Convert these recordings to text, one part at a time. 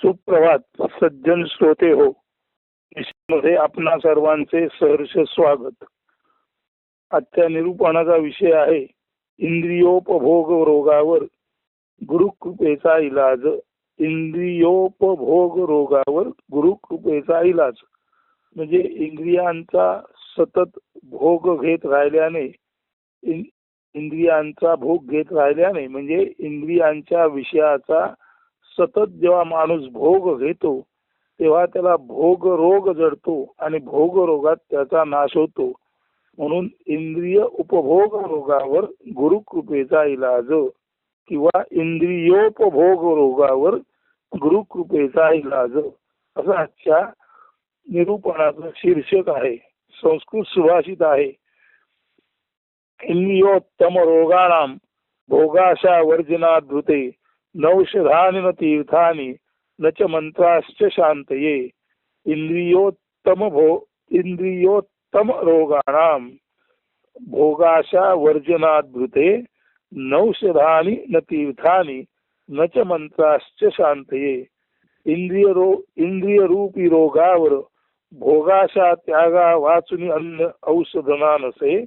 सुप्रभात सज्जन श्रोते हो. मध्ये आपणा सर्वांचे सहर्ष स्वागत. आजच्या निरूपणाचा विषय आहे इंद्रियोपभोग रोगावर गुरुकृपेचा इलाज. इंद्रियोपभोग रोगावर गुरुकृपेचा इलाज म्हणजे इंद्रियांचा सतत भोग घेत राहिल्याने, इंद्रियांचा भोग घेत राहिल्याने म्हणजे इंद्रियांच्या विषयाचा सतत जेव्हा माणूस भोग घेतो तेव्हा त्याला भोग रोग जडतो आणि भोग रोगात त्याचा नाश होतो. म्हणून इंद्रिय उपभोग रोगावर गुरुकृपेचा इलाज किंवा इंद्रियोपभोग रोगावर गुरुकृपेचा इलाज असं आजच्या निरूपणाचं शीर्षक आहे. संस्कृत सुभाषित आहे, इंद्रियोत्तम रोगाणाम भोगाशा वर्जनाधृते नौषधानि न तीर्थानि न च मंत्राश्च शांतये. इंद्रियोत्तम रोगाणाम भोगाशा वर्जनाधृते नौषधानि न तीर्थानि न च मंत्राश्च शांतये. इंद्रिय रूपी रोगावर भोगाशा त्यागा वाचुनी अन्न औषधना नसे.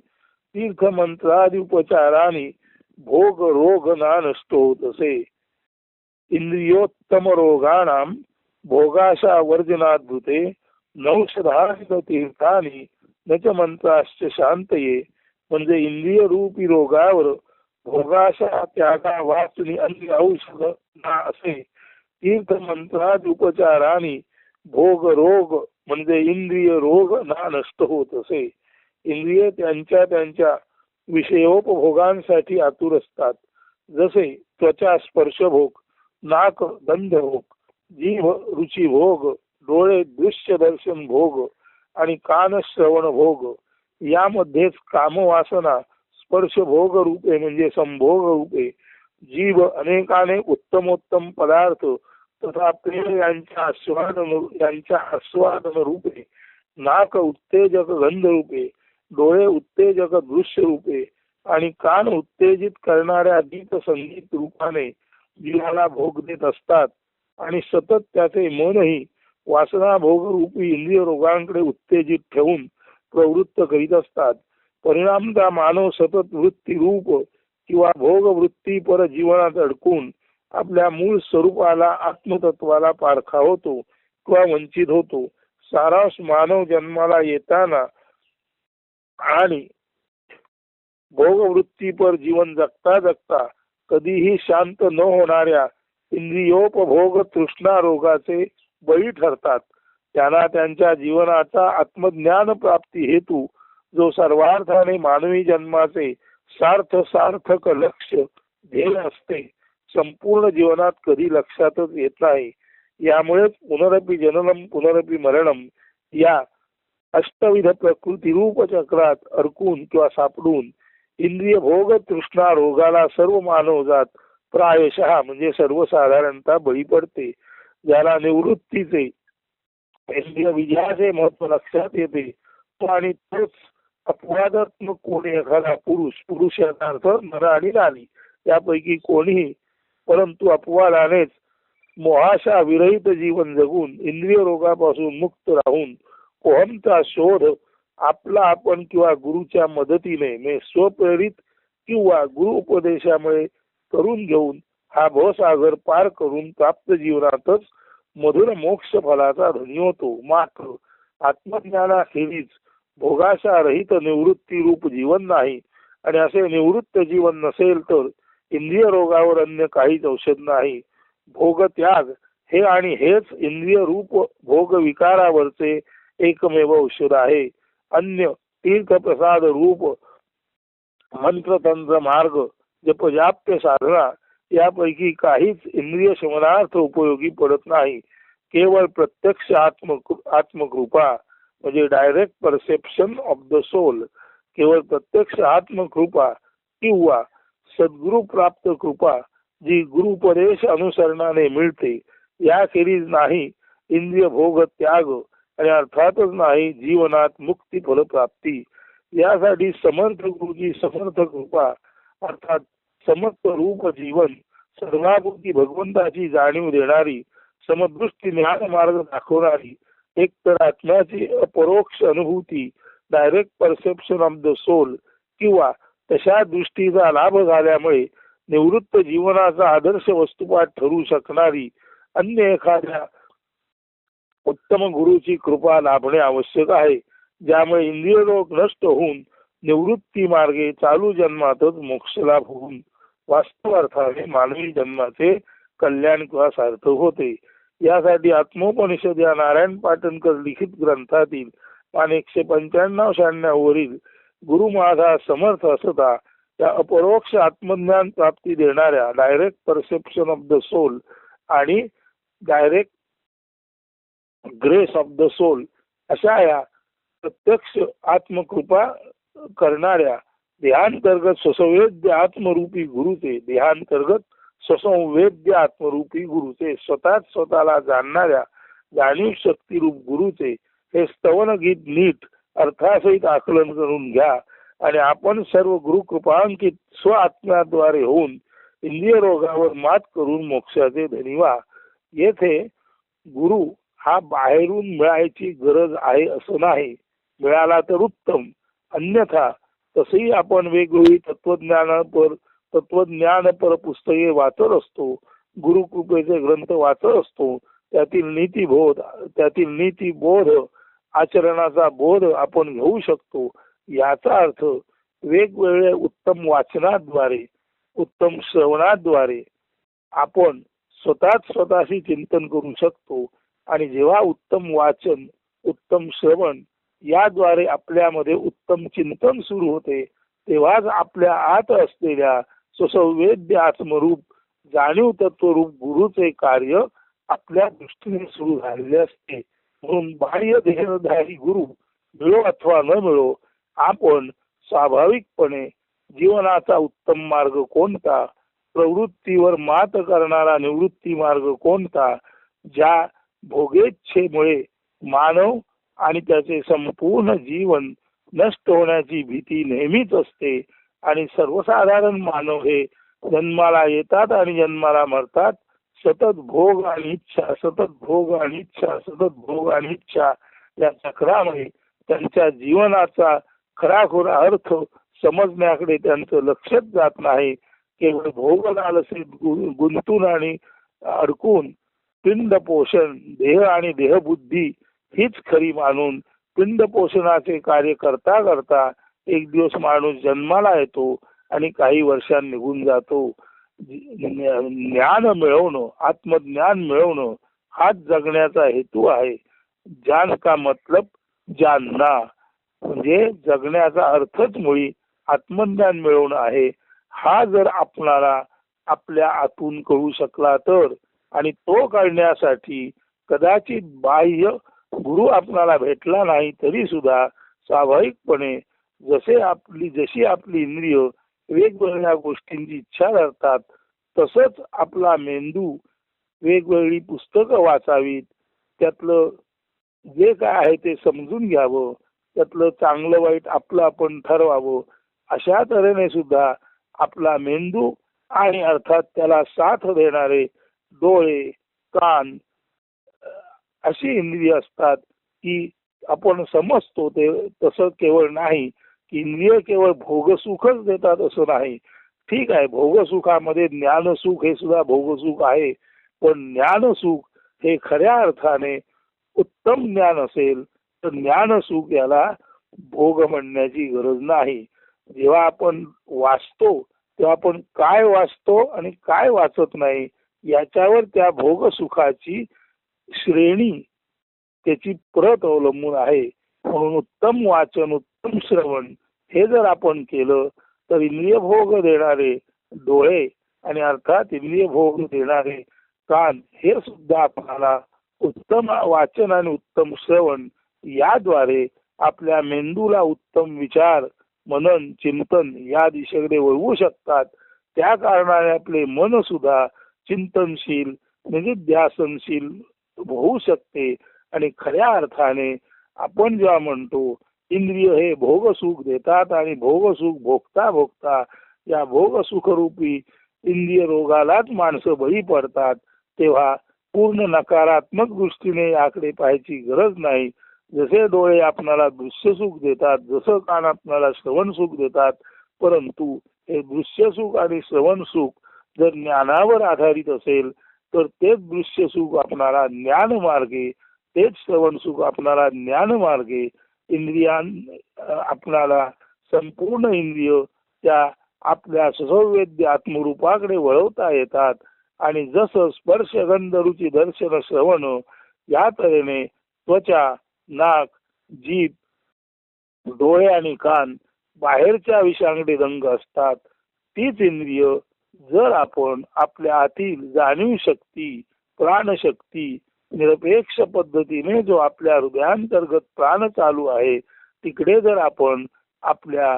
तीर्थ मंत्रादि उपचाराने भोग रोग ना नष्टो होतसे. इंद्रियोत्तम रोगाणाम भोगाशा वर्जनाधृते नौषधानि तीर्थानि न च मंत्राश्च शांतये. म्हणजे इंद्रिय रूपी रोगावर भोगाशा त्यागा वाचुनी अन्न औषध ना असे. तीर्थ मंत्रादि उपचाराने भोग रोग म्हणजे इंद्रिय रोग ना नष्ट होत असे. इंद्रिय त्यांच्या त्यांच्या विषयोपभोगांसाठी आतुर असतात. जसे त्वचा स्पर्श भोग, नाक गंध भोग, जीभ रुची भोग, डोळे दृश्य दर्शन भोग आणि कान श्रवण भोग. यामध्येच कामवासना स्पर्श भोग रूपे म्हणजे संभोग रूपे, जीभ अनेकानेक उत्तमोत्तम पदार्थ तथा प्रेम यांच्या आस्वादन रूपे, नाक उत्तेजक गंध रूपे, डोळे उत्तेजक दृश्य रूपे आणि कान उत्तेजित करणाऱ्या गीत संगीत रूपाने जीवाला भोग देत असतात. आणि सतत त्याचे मनही वासना भोग रूपी इंद्रिय रोगांकडे उत्तेजित ठेवून प्रवृत्त करीत असतात. परिणामतः मानव सतत वृत्ती रूप किंवा भोग वृत्ती पर जीवनात अडकून आपल्या मूळ स्वरूपाला आत्मतत्वाला पारखा होतो किंवा वंचित होतो. सारांश मानव जन्माला येताना आणि भोगवृत्ती पर जीवन जगता जगता कधीही शांत न होणाऱ्या इंद्रियोपभोग तृष्णा रोगाचे बळी ठरतात. त्यांना त्यांच्या जीवनाचा आत्मज्ञान प्राप्ती हेतू जो सर्वार्थाने मानवी जन्माचे सार्थक लक्ष ध्येय असते संपूर्ण जीवनात कधी लक्षातच येत नाही. यामुळेच पुनरपि जननम पुनरपि मरणम या अष्टविध प्रकृती रूप चक्रात अडकून किंवा सापडून इंद्रिय भोग तृष्णा रोगाला सर्व मानवजात प्रायशः म्हणजे सर्वसाधारणतः बळी पडते. ज्याला निवृत्तीचे इंद्रिय विजयाचे महत्व लक्षात येते तो आणि तोच अपवादात्मक कोणी एखादा पुरुष याचा अर्थ नर आणि नारी यापैकी कोणीही, परंतु अपवादानेच मोहाशा विरहित जीवन जगून इंद्रिय रोगापासून मुक्त राहून ओहमचा शोध आपला आपण किंवा गुरुच्या मदतीने स्वप्रेरित किंवा गुरु उपदेशामुळे करून घेऊन हा भवसागर पार करून प्राप्त जीवनातच मधुर मोक्ष फलाचा धनी होतो. मात्र आत्मज्ञानाखेरीज भोगाशा रहित निवृत्ती रूप जीवन नाही आणि असे निवृत्त जीवन नसेल तर इंद्रिय रोगावर अन्य काहीच औषध नाही. भोग त्याग हे आणि हेच इंद्रिय रूप भोग विकारावरचे एकमेव औषध आहे. अन्य तीर्थ प्रसाद रूप मंत्रतंत्र मार्ग जपजाप्य साधना यापैकी काहीच इंद्रिय शमनार्थ उपयोगी पडत नाही. केवळ प्रत्यक्ष आत्मकृपा म्हणजे direct perception of the soul, केवळ प्रत्यक्ष आत्मकृपा किंवा सद्गुरु प्राप्त कृपा जी गुरुपदेश अनुसरणाने मिळते याखेरीज नाही इंद्रिय भोग त्याग आणि अर्थातच नाही जीवनात मुक्ती फलप्राप्ती. यासाठी समर्थ गुरुची समर्थ कृपा अर्थात समर्थ रूप जीवन सर्वापुरती भगवंताची जाणीव देणारी समदृष्टी ज्ञान मार्ग दाखवणारी एक तर आत्म्याची अपरोक्ष अनुभूती, direct perception of the soul, किंवा तशा दृष्टीचा लाभ झाल्यामुळे निवृत्त जीवनाचा आदर्श वस्तुपाठ ठरू शकणारी अन्य एखाद्या उत्तम गुरुची कृपा लाभणे आवश्यक आहे, ज्यामुळे इंद्रिय रोग नष्ट होऊन निवृत्ती मार्गे चालू जन्मातच मोक्षलाभ होऊन वास्तव अर्थाने मानवी जन्माचे कल्याण किंवा सार्थक होते. यासाठी आत्मोपनिषद या नारायण पाटणकर लिखित ग्रंथातील पान 195-96 वरील गुरु माझा समर्थ असता त्या अपरोक्ष आत्मज्ञान प्राप्ती देणाऱ्या direct perception of the soul आणि direct grace of the soul अशा या प्रत्यक्ष आत्मकृपा करणाऱ्या देहांतर्गत स्वसंवेद्य आत्मरूपी गुरुचे, देहांतर्गत स्वसंवेद्य आत्मरूपी गुरुचे, स्वतःला जाणणाऱ्या जाणीव शक्तिरूप गुरुचे हे स्तवन गीत नीट अर्थासहित आकलन करून घ्या आणि आपण सर्व गुरु कृपांकित स्व आत्म्याद्वारे होऊन इंद्रिय रोगावर मात करून मोक्षाचे धनी व्हा. येथे गुरु हा बाहेरून मिळायची गरज आहे असं नाही, मिळाला तर उत्तम, अन्यथा तसेही आपण वेगवेगळी तत्वज्ञानपर पुस्तके वाचत असतो, गुरुकृपेचे ग्रंथ वाचत असतो, त्यातील नीतिबोध आचरणाचा बोध आपण घेऊ शकतो. याचा अर्थ वेगवेगळ्या उत्तम वाचनाद्वारे, उत्तम श्रवणाद्वारे आपण स्वतःशी चिंतन करू शकतो आणि जेव्हा उत्तम वाचन, उत्तम श्रवण याद्वारे आपल्यामध्ये उत्तम चिंतन सुरू होते, तेव्हाच आपल्या आत असलेल्या स्वसंवेद्य आत्मरूप जाणीव तत्वरूप गुरुचे कार्य आपल्या दृष्टीने सुरू झालेले असते. म्हणून बाह्य देहधारी गुरु मिळो अथवा न मिळो, आपण स्वाभाविकपणे जीवनाचा उत्तम मार्ग कोणता, प्रवृत्तीवर मात करणारा निवृत्ती मार्ग कोणता, ज्या भोगेच्छेमुळे मानव आणि त्याचे संपूर्ण जीवन नष्ट होण्याची भीती नेहमीच असते आणि सर्वसाधारण मानव हे जन्माला येतात आणि जन्माला मरतात, सतत भोग आणि इच्छा, सतत भोग आणि इच्छा, सतत भोग आणि इच्छा या चक्रामुळे त्यांच्या जीवनाचा खराखुरा अर्थ समजण्याकडे त्यांचं लक्षच जात नाही. केवळ भोग लालसेत गुंतून आणि अडकून पिंड पोषण, देह आणि देहबुद्धी हीच खरी मानून पिंड पोषणाचे कार्य करता करता एक दिवस माणूस जन्माला येतो आणि काही वर्षांनी निघून जातो. ज्ञान मिळवणं, आत्मज्ञान मिळवणं हाच जगण्याचा हेतू आहे. जान का मतलब जानना, म्हणजे जगण्याचा अर्थच मुळी आत्मज्ञान मिळवणं आहे. हा जर आपणाला आपल्या आतून कळू शकला तर, आणि तो कळण्यासाठी कदाचित बाह्य गुरु आपणाला भेटला नाही तरी सुद्धा स्वाभाविकपणे जशी आपली इंद्रिय वेगवेगळ्या गोष्टींची इच्छा करतात, तसंच आपला मेंदू वेगवेगळी पुस्तकं वाचावीत, त्यातलं जे काय आहे ते समजून घ्यावं, त्यातलं चांगलं वाईट आपलं आपण ठरवावं. अशा तऱ्हेने सुद्धा आपला मेंदू आणि अर्थात त्याला साथ देणारे डोळे, कान अशी इंद्रिय असतात की आपण समजतो ते तसं केवळ नाही की इंद्रिय केवळ भोगसुखच देतात असं नाही. ठीक आहे, भोगसुखामध्ये ज्ञानसुख हे सुद्धा भोगसुख आहे, पण ज्ञानसुख हे खऱ्या अर्थाने उत्तम ज्ञान असेल तर ज्ञानसुख याला भोग म्हणण्याची गरज नाही. जेव्हा आपण वाचतो तेव्हा आपण काय वाचतो आणि काय वाचत नाही याच्यावर त्या भोगसुखाची श्रेणी, त्याची प्रत अवलंबून आहे. म्हणून उत्तम वाचन, उत्तम श्रवण हे जर आपण केलं तर इंद्रिय भोग देणारे डोळे आणि अर्थात इंद्रिय भोग देणारे कान हे सुद्धा आपल्याला उत्तम वाचन आणि उत्तम श्रवण याद्वारे आपल्या मेंदूला उत्तम विचार, मनन, चिंतन या दिशेकडे वळवू शकतात. त्या कारणाने आपले मन सुद्धा चिंतनशील म्हणजे ध्यासनशील होऊ शकते. आणि खऱ्या अर्थाने आपण जेव्हा म्हणतो इंद्रिय हे भोगसुख देतात आणि भोगसुख भोगता भोगता या भोगसुखरूपी इंद्रिय रोगालाच माणसं बळी पडतात, तेव्हा पूर्ण नकारात्मक दृष्टीने याकडे पाहायची गरज नाही. जसे डोळे आपणाला दृश्य सुख देतात, जसं कान आपल्याला श्रवण सुख देतात, परंतु हे दृश्य सुख आणि श्रवण सुख जर ज्ञानावर आधारित असेल तर तेच दृश्य सुख आपणाला ज्ञान मार्गे, तेच श्रवण सुख आपणाला ज्ञान मार्गे आपणाला संपूर्ण इंद्रिय त्या आपल्या सुसंवेद्य आत्मरूपाकडे वळवता येतात. आणि जसं स्पर्श गंध रुची दर्शन श्रवण या तऱ्हेने त्वचा, नाक, जीभ, डोळे आणि कान बाहेरच्या विषयांकडे रंग असतात, तीच इंद्रिय जर आपण आपल्या आतील जाणीव शक्ती, प्राणशक्ती निरपेक्ष पद्धतीने जो आपल्या हृदयांतर्गत प्राण चालू आहे तिकडे जर आपण आपल्या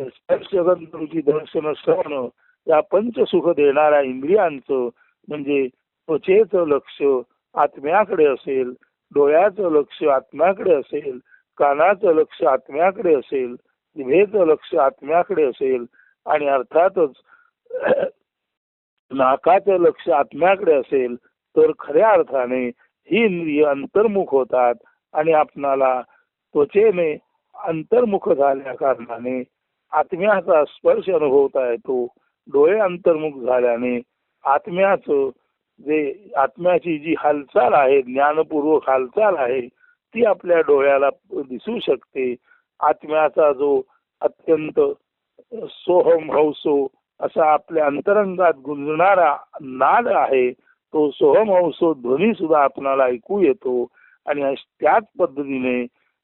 स्पर्शगंध रुची दर्शन श्रवण या पंचसुख देणाऱ्या इंद्रियांचं म्हणजे त्वचेचं लक्ष आत्म्याकडे असेल, डोळ्याचं लक्ष आत्म्याकडे असेल, कानाचं लक्ष आत्म्याकडे असेल, जिभेचं लक्ष आत्म्याकडे असेल आणि अर्थातच नाकाचं लक्ष आत्म्याकडे असेल तर खऱ्या अर्थाने ही इंद्रिय अंतर्मुख होतात आणि आपणाला त्वचेने अंतर्मुख झाल्या कारणाने आत्म्याचा स्पर्श अनुभवता येतो. डोळे अंतर्मुख झाल्याने आत्म्याचं आत्म्याची जी हालचाल आहे, ज्ञानपूर्वक हालचाल आहे ती आपल्या डोळ्याला दिसू शकते. आत्म्याचा जो अत्यंत सोहम हौसो असा आपल्या अंतरंगात गुंजणारा नाद आहे तो सोहम हौसो ध्वनी सुद्धा आपणाला ऐकू येतो. आणि त्याच पद्धतीने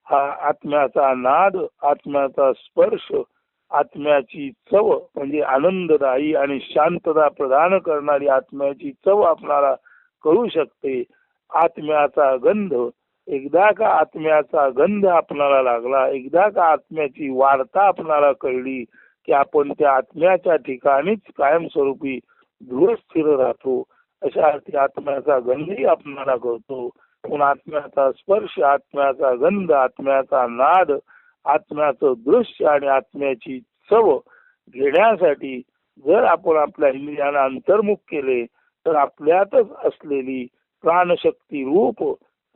हा आत्म्याचा नाद, आत्म्याचा स्पर्श, आत्म्याची चव म्हणजे आनंददायी आणि शांतता प्रदान करणारी आत्म्याची चव आपणाला कळू शकते. आत्म्याचा गंध, एकदा का आत्म्याचा गंध आपणाला लागला, एकदा का आत्म्याची वार्ता आपणाला कळली की आपण त्या आत्म्याच्या ठिकाणीच कायमस्वरूपी दृढस्थिर राहतो, अशा अर्थी आत्म्याचा गंधही आपणाला कळतो. पण आत्म्याचा स्पर्श, आत्म्याचा गंध, आत्म्याचा नाद, आत्म्याचं दृश्य आणि आत्म्याची चव घेण्यासाठी जर आपण आपल्या इंद्रियांना अंतर्मुख केले तर आपल्यातच असलेली प्राणशक्ती रूप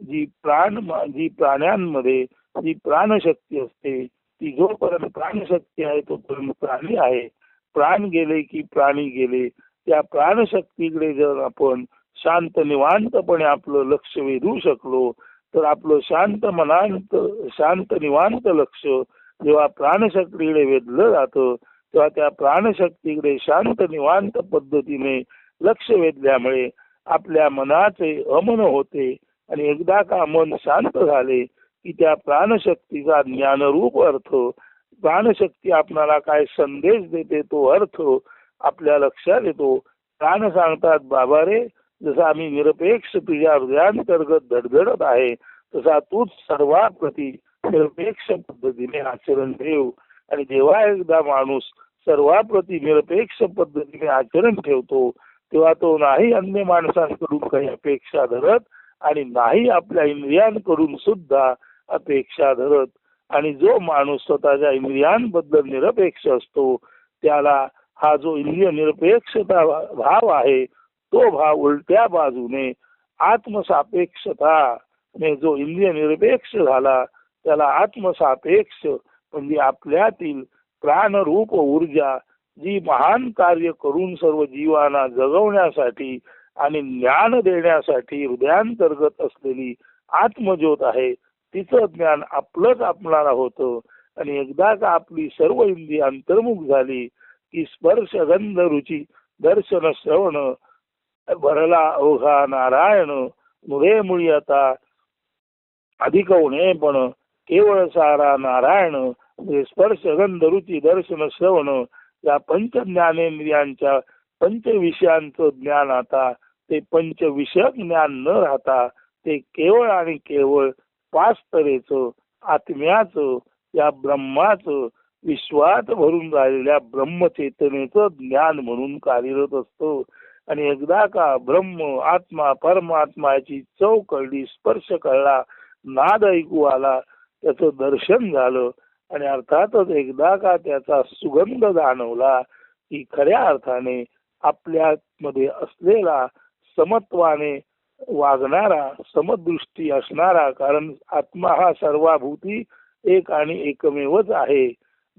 जी प्राण्यांमध्ये जी प्राणशक्ती असते ती जोपर्यंत प्राणशक्ती आहे तोपर्यंत प्राणी आहे. प्राण गेले की प्राणी गेले. त्या प्राणशक्तीकडे जर आपण शांत निवांतपणे आपलं लक्ष वेधू शकलो तर आपलं शांत निवांत लक्ष जेव्हा प्राणशक्तीकडे वेधलं जातं तेव्हा त्या प्राणशक्तीकडे शांत निवांत पद्धतीने लक्ष वेधल्यामुळे आपल्या मनाचे अमन होते. आणि एकदा का मन शांत झाले की त्या प्राणशक्तीचा ज्ञानरूप अर्थ, प्राणशक्ती आपणाला काय संदेश देते तो अर्थ आपल्या लक्षात येतो. प्राण सांगतात, बाबा रे, जसं आम्ही निरपेक्ष तुझ्या हृदयांतर्गत धडधडत आहे तसा तूच सर्वाप्रती निरपेक्ष पद्धतीने आचरण ठेव. आणि जेव्हा एकदा माणूस सर्वाप्रती निरपेक्ष पद्धतीने आचरण ठेवतो तेव्हा तो नाही अन्य माणसांकडून काही अपेक्षा धरत आणि नाही आपल्या इंद्रियांकडून सुद्धा अपेक्षा धरत. आणि जो माणूस स्वतःच्या इंद्रियांबद्दल निरपेक्ष असतो त्याला हा जो इंद्रिय निरपेक्षता भाव आहे तो भाव उलट्या बाजूने आत्मसापेक्षता जो इंद्रिय निरपेक्ष झाला त्याला आत्मसापेक्ष म्हणजे आपल्यातील प्राणरूप ऊर्जा जी महान कार्य करून सर्व जीवांना जगवण्यासाठी आणि ज्ञान देण्यासाठी हृदयांतर्गत असलेली आत्मज्योत आहे तिचं ज्ञान आपलंच आपणाला होतं. आणि एकदा का आपली सर्व इंद्रिय अंतर्मुख झाली की स्पर्श गंध रुची दर्शन श्रवण भरला अवघा नारायण मुळे मुळी आता अधिक उणे पण केवळ सारा नारायण. म्हणजे स्पर्श गंध रुची दर्शन श्रवण या पंच ज्ञानेंद्रियांच्या पंच विषयांचं ज्ञान आता ते पंचविषयक ज्ञान न राहता ते केवळ आणि केवळ पाच तऱ्हेचं आत्म्याचं या ब्रह्माचं विश्वात भरून राहिलेल्या ब्रह्मचेतनेचं ज्ञान म्हणून कार्यरत असतो. आणि एकदा का ब्रह्म आत्मा परमात्मा याची चव कळली, स्पर्श कळला, नाद ऐकू आला, त्याचं दर्शन झालं आणि अर्थातच एकदा का त्याचा सुगंध जाणवला की खऱ्या अर्थाने आपल्यामध्ये असलेला समत्वाने वागणारा, समदृष्टी असणारा, कारण आत्मा हा सर्वाभूती एक आणि एकमेवच आहे.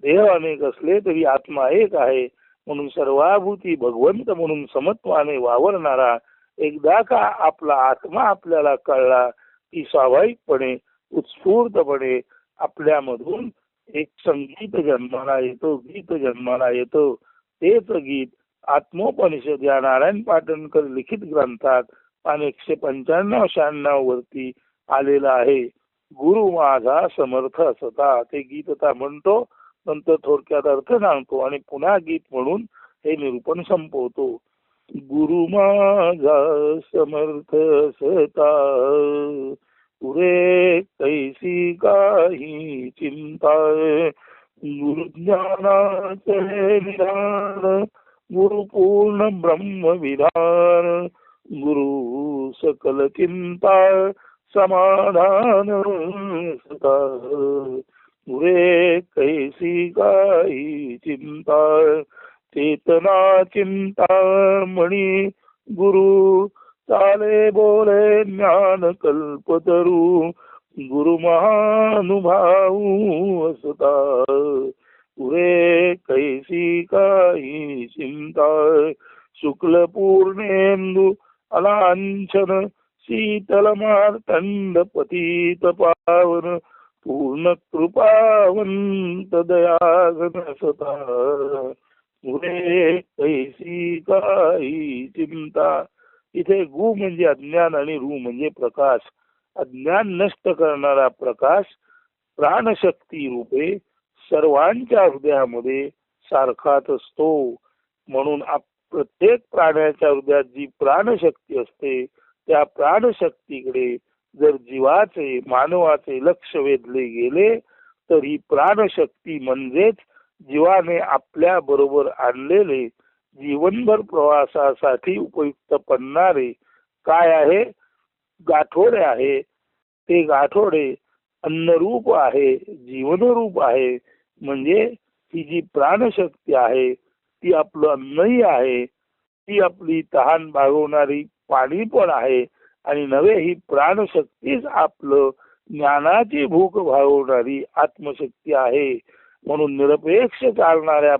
देह अनेक असले तरी आत्मा एक आहे. म्हणून सर्वाभूती भगवंत म्हणून समत्वाने वावरणारा एकदा का आपला आत्मा आपल्याला कळला की स्वाभाविकपणे उत्स्फूर्तपणे आपल्यामधून एक संगीत जन्माला येतो, गीत जन्माला येतो. तेच गीत आत्मोपनिषद या नारायण पाटणकर लिखित ग्रंथात पान 195-96 वरती आलेलं आहे. गुरु माझा समर्थ असता, ते गीत आता म्हणतो, नंतर थोडक्यात अर्थ सांगतो आणि पुन्हा गीत म्हणून हे निरूपण संपवतो. गुरु माझा समर्थ असता, पुरे कैसी काही चिंता, गुरु ज्ञानाचे निधान, गुरु पूर्ण ब्रह्म विधान, गुरु सकल चिंता समाधान सता, पुरे कैसी काही चिंता, चेतना चिंता मणी गुरु, चाले बोले ज्ञान कल्पतरू, गुरु महानुभाऊ असता, पुरे कैसी काही चिंता, शुक्ल पूर्णेंदु अलांछन, शीतल मार्तंड पतित पावन, पूर्ण कृपावंत दयाघन असता, पुरे कैसी काही चिंता. इथे गु म्हणजे अज्ञान आणि रू म्हणजे प्रकाश. अज्ञान नष्ट करणारा प्रकाश प्राणशक्ती रूपे सर्वांच्या हृदयामध्ये सारखाच असतो. म्हणून प्रत्येक प्राण्याच्या हृदयात जी प्राणशक्ती असते त्या प्राणशक्तीकडे जर जीवाचे, मानवाचे लक्ष वेधले गेले तर ही प्राणशक्ती म्हणजेच जीवाने आपल्या बरोबर आणलेले जीवनभर प्रवासासाठी उपयुक्त पडणारे काय आहे, गाठोडे आहे. ते गाठोडे अन्नरूप आहे, जीवनरूप आहे. म्हणजे ही जी प्राणशक्ती आहे ती आपलं अन्नही आहे, ती आपली तहान भागवणारी पाणी पण आहे, आणि नव्हे ही प्राणशक्तीच आपलं ज्ञानाची भूक भागवणारी आत्मशक्ती आहे. म्हणून निरपेक्ष चालणाऱ्या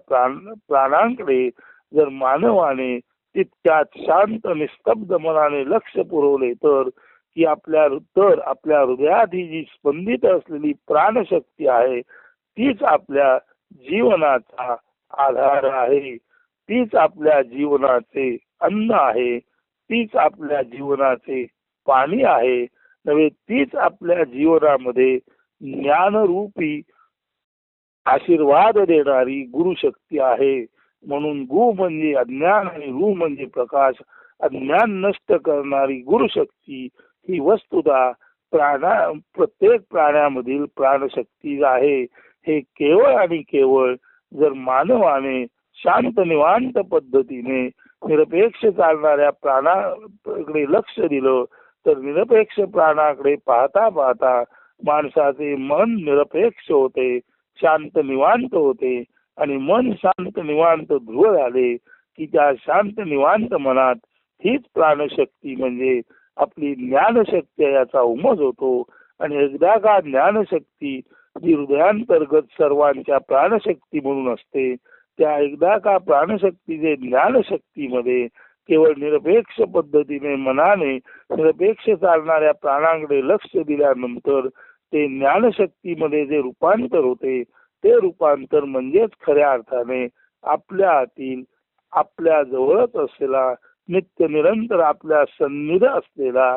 प्राणांकडे जर मानवाने तितक्यात शांत निस्तब्ध मनाने लक्ष पुरवले तर आपल्या हृदयात ही जी स्पंदित असलेली प्राणशक्ती आहे तीच आपल्या जीवनाचा आधार आहे, तीच आपल्या जीवनाचे अन्न आहे, तीच आपल्या जीवनाचे पाणी आहे. नव्हे तीच आपल्या जीवनामध्ये ज्ञानरूपी आशीर्वाद देणारी गुरुशक्ती आहे. म्हणून गु म्हणजे अज्ञान आणि रू म्हणजे प्रकाश. अज्ञान नष्ट करणारी गुरुशक्ती ही वस्तुतः प्रत्येक प्राण्यामधील प्राणशक्ती आहे. हे केवळ आणि केवळ जर मानवाने शांत निवांत पद्धतीने निरपेक्ष चालणाऱ्या प्राणाकडे लक्ष दिलं तर निरपेक्ष प्राणाकडे पाहता पाहता माणसाचे मन निरपेक्ष होते, शांत निवांत होते. आणि मन शांत निवांत दृढ झाले की त्या शांत निवांत मनात हीच प्राणशक्ती म्हणजे आपली ज्ञानशक्ती याचा उमज होतो. आणि एकदा का ज्ञानशक्ती जी हृदयांतर्गत सर्वांच्या प्राणशक्ती म्हणून असते, त्या एकदा का प्राणशक्तीचे ज्ञानशक्तीमध्ये केवळ निरपेक्ष पद्धतीने मनाने निरपेक्ष चालणाऱ्या प्राणांकडे लक्ष दिल्यानंतर ते ज्ञानशक्तीमध्ये जे रूपांतर होते ते रूपांतर म्हणजेच खऱ्या अर्थाने आपल्या आतील, आपल्या जवळच असलेला, नित्य निरंतर आपल्या सन्निध असलेला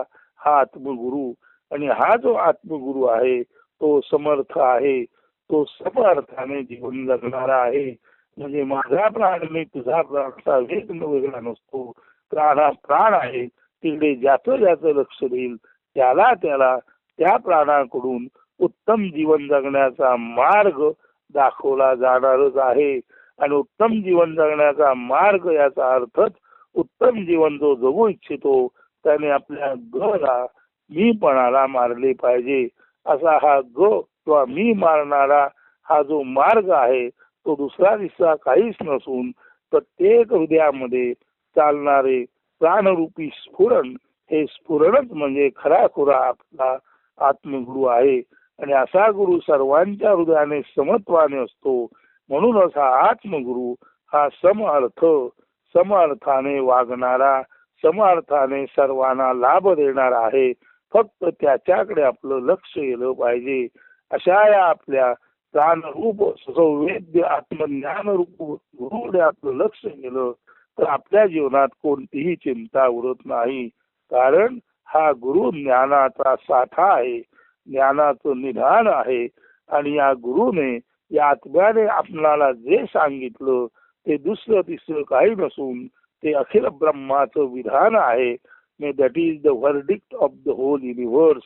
हा आत्मगुरु. आणि हा जो आत्मगुरु आहे तो समर्थ आहे, तो सम अर्थाने जीवन जगणारा आहे. म्हणजे माझा प्राण आणि तुझा प्राणचा वेग वेगळा नसतो. प्राण हा प्राण आहे, तिकडे ज्याचं लक्ष देईल त्याला त्या प्राणाकडून उत्तम जीवन जगण्याचा मार्ग दाखवला जाणारच आहे. आणि उत्तम जीवन जगण्याचा मार्ग याचा अर्थच उत्तम जीवन जो जगू इच्छितो त्याने आपल्या गला मीपणाला मारले पाहिजे. असा हा किंवा मी मारणारा हा जो मार्ग आहे तो दुसरा दिसरा काहीच नसून प्रत्येक हृदयामध्ये चालणारे प्राणरूपी स्फुरण, हे स्फुरणच म्हणजे खराखुरा आपला आत्मगुरु आहे. आणि असा गुरु सर्वांच्या हृदयाने समत्वाने असतो. म्हणूनच हा आत्मगुरु हा समअर्थाने वागणारा, समअर्थाने सर्वांना लाभ देणार आहे. फक्त त्याच्याकडे आपलं लक्ष गेलं पाहिजे. अशा या आपल्या प्राणरूप संवेद्य आत्मज्ञान रूप गुरुकडे आपलं लक्ष गेलं तर आपल्या जीवनात कोणतीही चिंता उरत नाही. कारण हा गुरु ज्ञानाचा साठा आहे, ज्ञानाचं निधान आहे. आणि या गुरुने, या आत्म्याने आपणाला जे सांगितलं ते दुसरं तिसरं काही नसून ते अखिल ब्रह्माचं विधान आहे. May that is the verdict of the whole universe.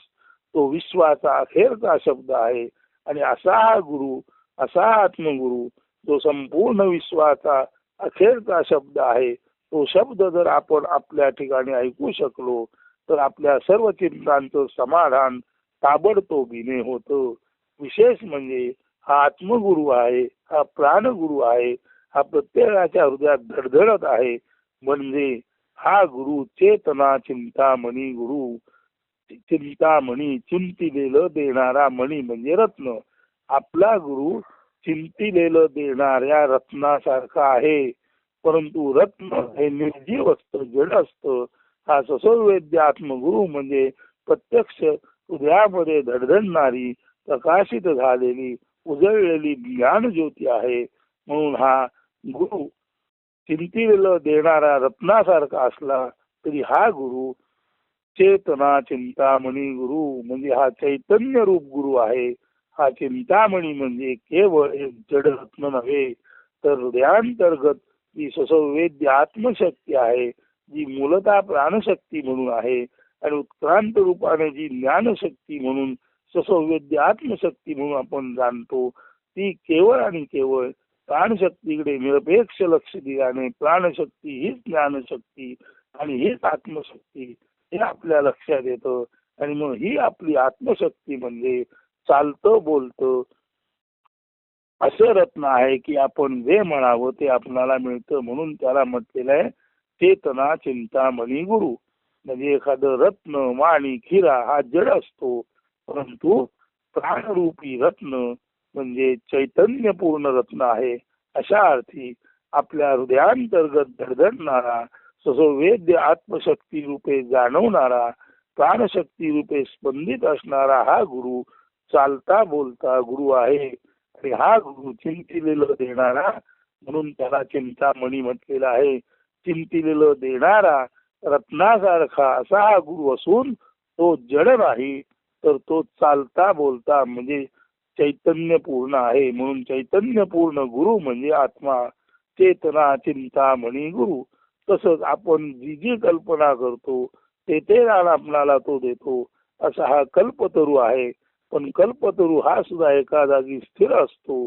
तो विश्वाचा अखेरचा शब्द आहे. आणि असा हा गुरु, असा आत्मगुरु जो संपूर्ण विश्वाचा अखेरचा शब्द आहे, तो शब्द जर आपण आपल्या ठिकाणी ऐकू शकलो तर आपल्या सर्व चिंतांचं समाधान ताबडतोबीने होतं. विशेष म्हणजे हा आत्मगुरु आहे, हा प्राणगुरु आहे, हा प्रत्येकाच्या हृदयात धडधडत आहे. म्हणजे हा गुरु चेतना चिंतामणी गुरु. चिंतामणी, चिंतिलेलं देणारा मणी म्हणजे रत्न. आपला गुरु चिंतिलेलं देणाऱ्या रत्नासारखा आहे. परंतु रत्न हे निर्जीव असतं, जड असतं. हा ससर्ववेद्य आत्मगुरु म्हणजे प्रत्यक्ष हृदयामध्ये धडधडणारी, प्रकाशित झालेली, उजळलेली ज्ञान ज्योती आहे. म्हणून हा गुरु चिंतिलेलं देणारा रत्नासारखा असला तरी हा गुरु चेतना चिंतामणी गुरु म्हणजे हा चैतन्य रूप गुरु आहे. हा चिंतामणी म्हणजे केवळ एक जड रत्न नव्हे, तर हृदयांतर्गत जी ससंवेद्य आत्मशक्ती आहे, जी मूलतः प्राणशक्ती म्हणून आहे आणि उत्क्रांत रूपाने जी ज्ञानशक्ती म्हणून ससंवेद्य आत्मशक्ती म्हणून आपण जाणतो, ती केवळ आणि केवळ प्राणशक्तीकडे निरपेक्ष लक्ष दिल्याने प्राणशक्ती हीच ज्ञानशक्ती आणि हीच आत्मशक्ती हे आपल्या लक्षात येतं. आणि मग ही आपली आत्मशक्ती म्हणजे चालतं बोलतं असं रत्न आहे की आपण जे म्हणावं ते आपणाला मिळतं. म्हणून त्याला म्हटलेलं आहे चेतना चिंतामणी गुरु. म्हणजे एखादं रत्न, वाणी, हिरा हा जड असतो, परंतु प्राणरूपी रत्न म्हणजे चैतन्यपूर्ण रत्न आहे. अशा अर्थी आपल्या हृदयांतर्गत धडधडणारा, ससंवेद्य आत्मशक्ती रूपे जाणवणारा, प्राणशक्ती रूपे स्पंदित असणारा हा गुरु चालता बोलता गुरु आहे. आणि हा गुरु चिंतिलेलं देणारा, म्हणून त्याला चिंतामणी म्हटलेला आहे. चिंतिलेलं देणारा रत्नासारखा असा हा गुरु असून तो जड नाही, तर तो चालता बोलता म्हणजे चैतन्यपूर्ण आहे. म्हणून चैतन्यपूर्ण गुरु म्हणजे आत्मा. चेतना चिंतामणी गुरु. तसंच आपण जी जी कल्पना करतो ते ज्ञान आपणाला तो देतो. असा हा कल्पतरू आहे. पण कल्पतरू हा सुद्धा एका जागी स्थिर असतो.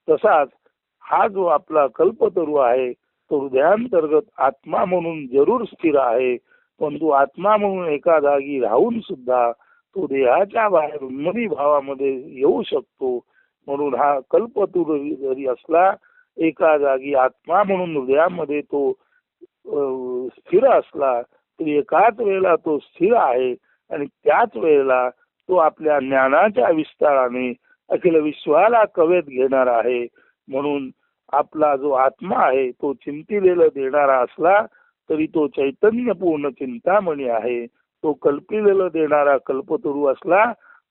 तसाच हा जो आपला कल्पतरू आहे तो हृदयांतर्गत आत्मा म्हणून जरूर स्थिर आहे, पण तो आत्मा म्हणून एका जागी राहून सुद्धा तो देहाच्या बाहेर उन्मदी भावामध्ये येऊ शकतो. म्हणून हा कल्पतरू जरी असला, एका जागी आत्मा म्हणून हृदयामध्ये तो स्थिर असला तरी एकाच वेळेला तो स्थिर आहे. आणि त्याच वेळेला तो आपल्या ज्ञानाच्या विस्ताराने अखिल विश्वाला कवेत घेणार आहे. म्हणून आपला जो आत्मा आहे तो चिंतिलेलं देणारा असला तरी तो चैतन्यपूर्ण चिंतामणी आहे. तो कल्पिलेलं देणारा कल्पतरू असला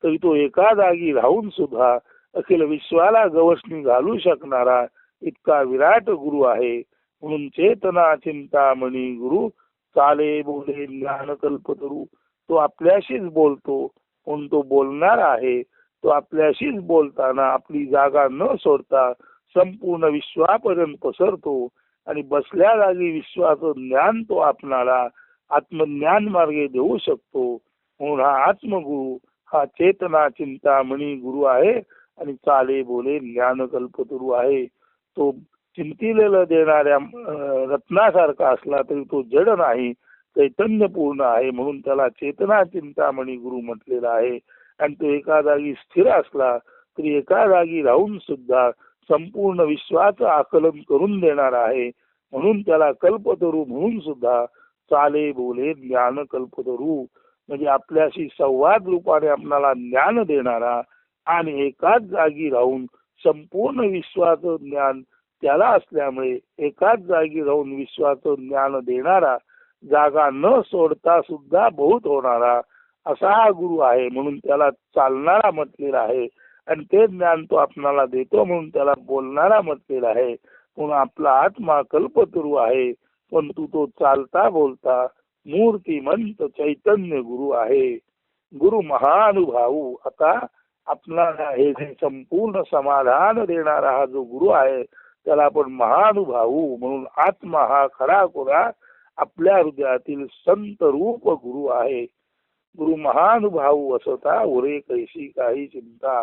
तरी तो एका जागी राहून सुद्धा अखिल विश्वाला गवसणी घालू शकणारा इतका विराट गुरु आहे. म्हणून चेतना चिंतामणी गुरु चाले बोले ज्ञान कल्पतरू. तो आपल्याशीच बोलतो, म्हणून तो बोलणार आहे. तो आपल्याशीच बोलताना आपली जागा न सोडता संपूर्ण विश्वापर्यंत पसरतो आणि बसल्या जागी विश्वाचं ज्ञान तो आपणाला आत्मज्ञान मार्गे देऊ शकतो. म्हणून हा आत्मगुरु हा चेतना चिंतामणी गुरु आहे आणि चाले बोले ज्ञान कल्पतरू आहे. तो चिंतिलेलं देणाऱ्या रत्नासारखा असला तरी तो जड नाही, चैतन्यपूर्ण आहे. म्हणून त्याला चेतना चिंतामणी गुरु म्हटलेला आहे. आणि तो एका जागी स्थिर असला तरी एका जागी राहून सुद्धा संपूर्ण विश्वाचं आकलन करून देणार आहे. म्हणून त्याला कल्पतरू म्हणून सुद्धा चाले बोले ज्ञान कल्पतरू, म्हणजे आपल्याशी संवाद रूपाने आपल्याला ज्ञान देणारा आणि एकाच जागी राहून संपूर्ण विश्वाचं ज्ञान त्याला असल्यामुळे एकाच जागी राहून विश्वाचं ज्ञान देणारा, जागा न सोडता सुद्धा बहुत होणारा असा हा गुरु आहे, म्हणून त्याला चालणारा म्हटलेला आहे. आणि ते ज्ञान तो आपणाला देतो म्हणून त्याला बोलणारा म्हटलेला आहे. म्हणून आपला आत्मा कल्पतरू आहे, परंतु तो चालता बोलता मूर्तिमंत चैतन्य गुरु आहे. गुरु महानुभाऊ. आता आपल्याला हे जे संपूर्ण समाधान देणारा हा जो गुरु आहे त्याला आपण महानुभाऊ म्हणून, आत्मा हा खरा खुरा आपल्या हृदयातील संत रूप गुरु आहे. गुरु महानुभाऊ असता उरे कैसी काही चिंता.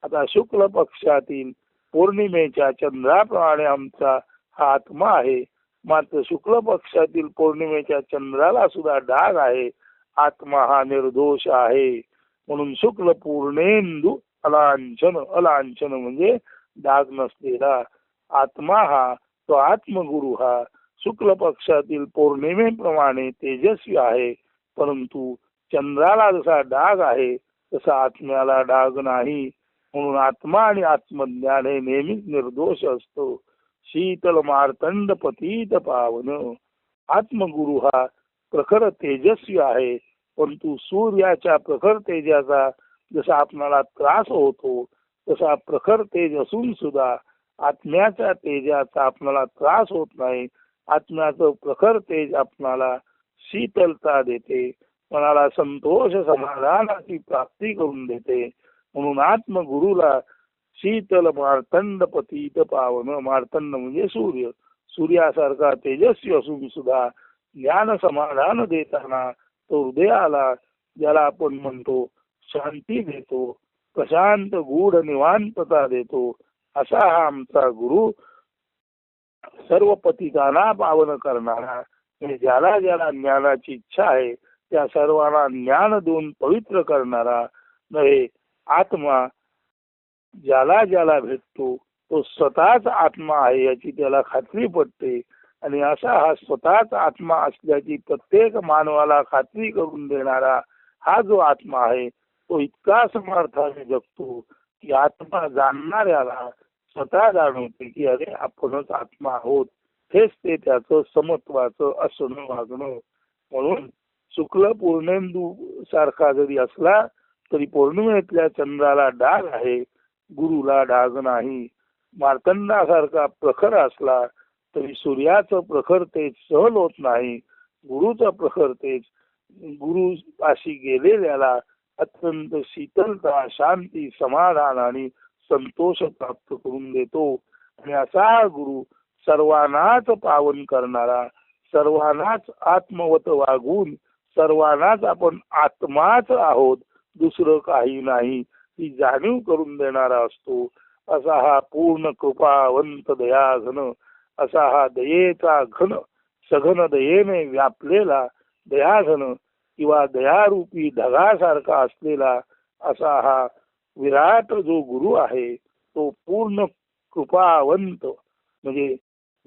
आता शुक्ल पक्षातील पौर्णिमेच्या चंद्राप्रमाणे आमचा हा आत्मा आहे, मात्र शुक्ल पक्षातील पौर्णिमेच्या चंद्राला सुद्धा डाग आहे. आत्मा हा निर्दोष आहे, म्हणून शुक्ल पूर्णेंदू अलांछन, अलांछन म्हणजे डाग नसलेला आत्मा हा, तो आत्मगुरु हा शुक्ल पक्षातील पौर्णिमेप्रमाणे तेजस्वी आहे. परंतु चंद्राला जसा डाग आहे तसा आत्म्याला डाग नाही, म्हणून आत्मा आणि आत्मज्ञान हे नेहमीच निर्दोष असतो. शीतल मार्तंड पतित पावन. आत्मगुरु हा प्रखर तेजस्वी आहे, परंतु सूर्याच्या प्रखर तेजाचा जसा आपल्याला त्रास होतो तसा प्रखर तेज असून सुद्धा आत्म्याच्या तेजाचा आपल्याला त्रास होत नाही. आत्म्याचं प्रखर तेज आपल्याला शीतलता देते, मनाला संतोष समाधानाची प्राप्ती करून देते. म्हणून आत्मगुरुला शीतल मार्तंड पतित पावन. मार्तंड म्हणजे सूर्य, सूर्यासारखा तेजस्वी असून सुद्धा ज्ञान समाधान देताना तो हृदयाला, ज्याला आपण म्हणतो शांती देतो, प्रशांत गूढ निवांतता देतो, असा हा आमचा गुरु सर्व पतितांना पावन करणारा. म्हणजे ज्याला ज्याला ज्ञानाची इच्छा आहे त्या सर्वांना ज्ञान देऊन पवित्र करणारा नव्हे. आत्मा ज्याला ज्याला भेटतो तो स्वतःच आत्मा आहे याची त्याला खात्री पटते, आणि असा हा स्वतःच आत्मा असल्याची प्रत्येक मानवाला खात्री करून देणारा हा जो आत्मा आहे तो इतका समर्थाने जगतो की आत्मा जाणणाऱ्याला स्वतः जाणवते की अरे आपणच आत्मा आहोत. हेच ते त्याचं समत्वाचं असणं वागणं. म्हणून शुक्ल पूर्णेंदू सारखा जरी असला तरी पौर्णिमेतल्या चंद्राला डाग आहे, गुरुला डाग नाही. मार्तंडासारखा प्रखर असला तरी सूर्याचं प्रखर तेज सहन होत नाही. गुरुचं प्रखर तेज गुरु पाशी गेलेल्याला अत्यंत शीतलता, शांती, समाधान आणि संतोष प्राप्त करून देतो. आणि असा गुरु सर्वांनाच पावन करणारा, सर्वांनाच आत्मवत वागून सर्वांनाच आपण आत्माच आहोत, दुसरं काही नाही, ही जाणीव करून देणारा असतो. असा हा पूर्ण कृपावंत दयाघन, असा हा दयेचा घन, सघन दयेने व्यापलेला दयाघन किंवा दयारूपी ढगासारखा असलेला असा हा विराट जो गुरु आहे तो पूर्ण कृपावंत, म्हणजे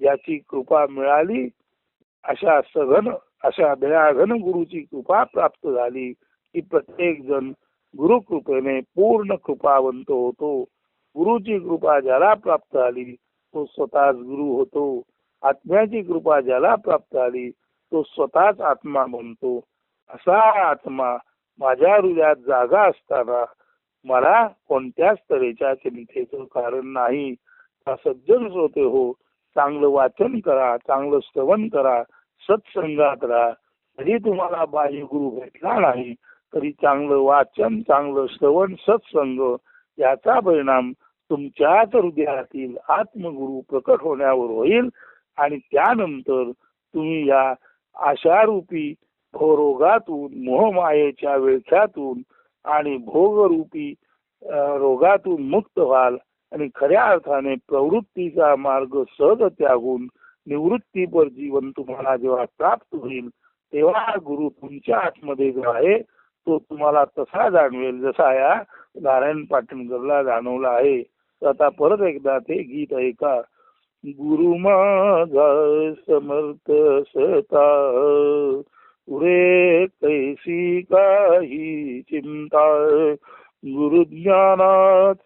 याची कृपा मिळाली अशा सघन, अशा दयाघन गुरुची कृपा प्राप्त झाली की प्रत्येक जण गुरुकृपेने पूर्ण कृपावंत होतो. गुरुची कृपा ज्याला प्राप्त झाली तो स्वतःच गुरु होतो. आत्म्याची कृपा ज्याला प्राप्त झाली तो स्वतःच आत्मा बनतो. असा आत्मा माझ्या हृदयात जागा असताना मला कोणत्याच तऱ्हेच्या चिंतेचं कारण नाही. सज्जन श्रोते हो, चांगलं वाचन करा, चांगलं श्रवण करा, सत्संगात राहा. जरी तुम्हाला बाह्य गुरु भेटला नाही तरी चांगलं वाचन, चांगलं श्रवण, सत्संग याचा परिणाम तुमच्याच हृदयातील आत्मगुरु प्रकट होण्यावर होईल. आणि त्यानंतर तुम्ही या आशारूपी रोगातून, मोहमायेच्या विळख्यातून आणि भोगरूपी रोगातून मुक्त व्हाल आणि खऱ्या अर्थाने प्रवृत्तीचा मार्ग सहज त्यागून निवृत्तीपर जीवन तुम्हाला जेव्हा प्राप्त होईल तेव्हा गुरु तुमच्या आतमध्ये जो आहे तो तुम्हाला तसा जाणवेल जसा या नारायण पाटणकरला जाणवला आहे. आता परत एकदा ते गीत ऐका. गुरु माझा समर्थ सता, उरे कैसी काही चिंता. गुरु ज्ञानाच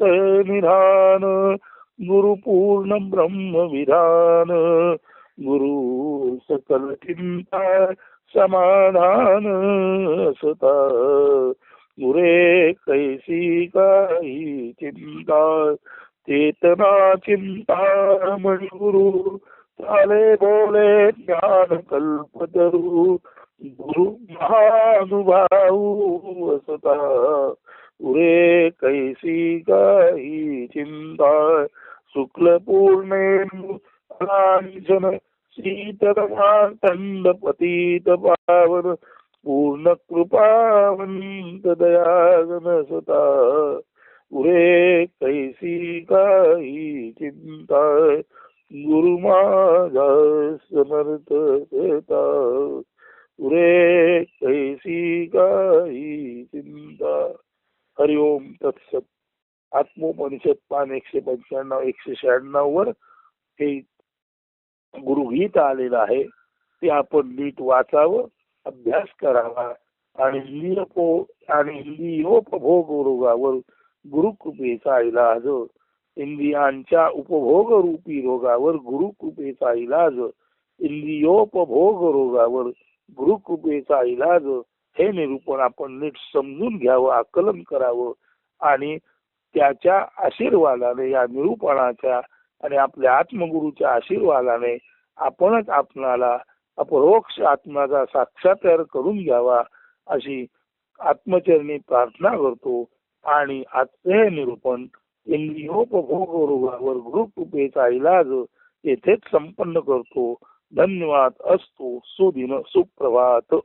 निधान, गुरु पूर्ण ब्रह्म विधान. गुरु सकल चिंता समाधान असता. गुरे कैसी काही चिंता, चेतना चिंतामणी गुरु. चाले बोले ज्ञान कल्पतरू, गुरु महानुभाऊ असता. उरे कैसी काही चिंता. शुक्ल पूर्णेन्दु लांछन, शीतलमार्तंड पतित पावन. पूर्ण कृपावंत दयागन सता. उरे कैसी काही चिंता. गुरु माझा समर्थ सता. उरे कैसी काही चिंता. हरिओम तत्सत. आत्मोपनिषद पान 195 196 वर हे गुरुगीत आलेलं आहे. ते आपण नीट वाचावं, अभ्यास करावा आणि इंद्रियोपभोग रोगावर गुरुकृपेचा इलाज. इंद्रियांच्या उपभोग रूपी रोगावर गुरुकृपेचा इलाज. इंद्रियोपभोग रोगावर गुरुकृपेचा इलाज. हे निरूपण आपण नीट समजून घ्यावं, आकलन करावं आणि त्याच्या आशीर्वादाने, या निरूपणाच्या आणि आपल्या आत्मगुरूच्या आशीर्वादाने आपणच आपणाला अपरोक्ष आत्म्याचा साक्षात्कार करून घ्यावा अशी आत्मचरणी प्रार्थना करतो. आणि आजचे हे निरूपण इंद्रियोपभोग रोगावर गुरुकृपेचा इलाज येथेच संपन्न करतो. धन्यवाद. असतो. सुदिन सुप्रभात.